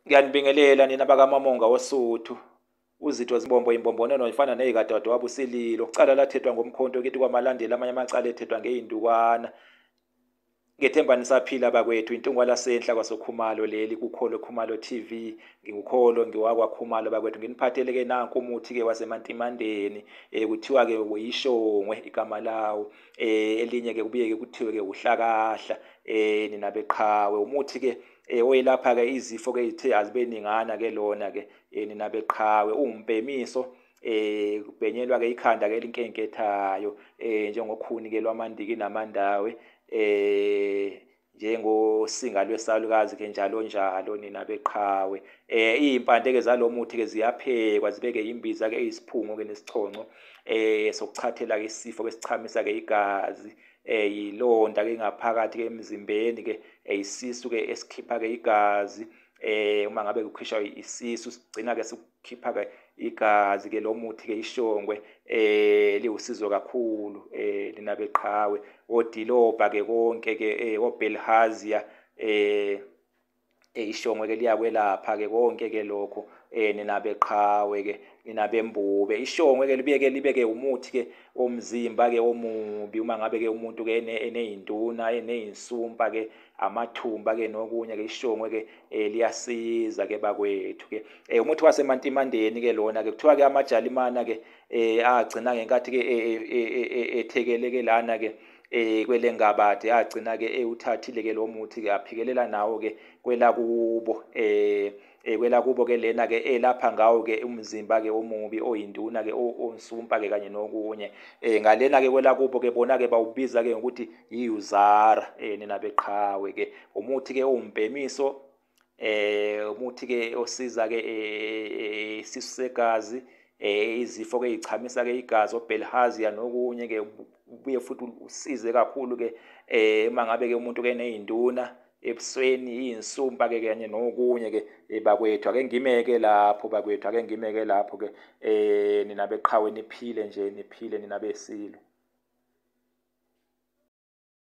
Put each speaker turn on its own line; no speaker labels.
Ngiyanibingelela nina bakamamonga woSuthu. Uzitho zimbombo imbombonono ifana nezikadade wabusililo. Ucala lathethwa ngomkhonto kithi kwamalandela amanye amacala ethethwa ngey'ndukwana. Ngethemba nisaphila bakwethu intunga lasenhla kwasokhumalo leli kukholo Khumalo TV. Ngingukholo ngiwakwaKhumalo bakwethu nginiphathele-ke nanku umuthi-ke wasemantimandeni. Kuthiwa-ke uIshongwe igama lawo. Elinye-ke kubuye-ke kuthiwe-ke uHlakahla. Nina beqhawe umuthi-ke oyelapha-ke izifo-ke ezithe azibe ningana-ke lona-ke nina beqhawe uwumpemiso. Kubhenyelwa-ke ikhanda-ke elinkenkethayo njengokhuni-ke lwamandiki namandawe. Njengosinga lwesalukazi-ke njalo njalo nina beqhawe. Iy'mpande-ke zalo muthi-ke ziyaphekwa zibeke imbiza-ke eyisiphungo-ke nesichoncho sokuchathela-ke isifo-ke sichamisa-ke igazi. Yilonda-ke ngaphakathi-ke emzimbeni-ke isisu-ke esikhipha-ke igazi. Uma ngabe kukhishwa isisu sigcina-ke sikukhipha-ke igazi-ke lo muthi-ke iShongwe liwusizo kakhulu nina beqhawe. Odilobha-ke konke-ke oBelhazia iShongwe-ke liyakwelapha-ke konke-ke lokho nina beqhawe-ke nina bembube. iShongwe-ke libuye-ke libe-ke umuthi-ke womzimba-ke omubi uma ngabe-ke umuntu-ke eney'nduna eney'nsumpa-ke amathumba-ke nokunye-ke iShongwe-ke liyasiza-ke bakwethu-ke. Umuthi wasemantimandeni-ke lona-ke kuthiwa-ke amajalimane-ke agcina ngenkathi-ke ethekeleke lana-ke kwele ngabade agcina-ke ewuthathile-ke lo muthi-ke aphikelela nawo-ke kwelakubo. Kwelakubo-ke lena-ke elapha ngawo-ke umzimba-ke omubi oyinduna-ke onsumpa-ke kanye nokunye. Ngalena-ke kwelakubo-ke bona-ke bawubiza-ke ngokuthi i-Uzara nina beqhawe-ke. Umuthi-ke owumpemiso. Umuthi-ke osiza-ke isisu segazi. Izifo-ke ey'chamisa-ke igazi oBelhazia nokunye-ke ubuye futhi usize kakhulu-ke uma ngabe-ke umuntu-ke eney'nduna ebusweni iy'nsumpa-ke kanye nokunye-ke bakwethu. Ake ngime-ke lapho bakwethu, ake ngime-ke lapho-ke nina beqhawe niphile nje niphile nina besilo.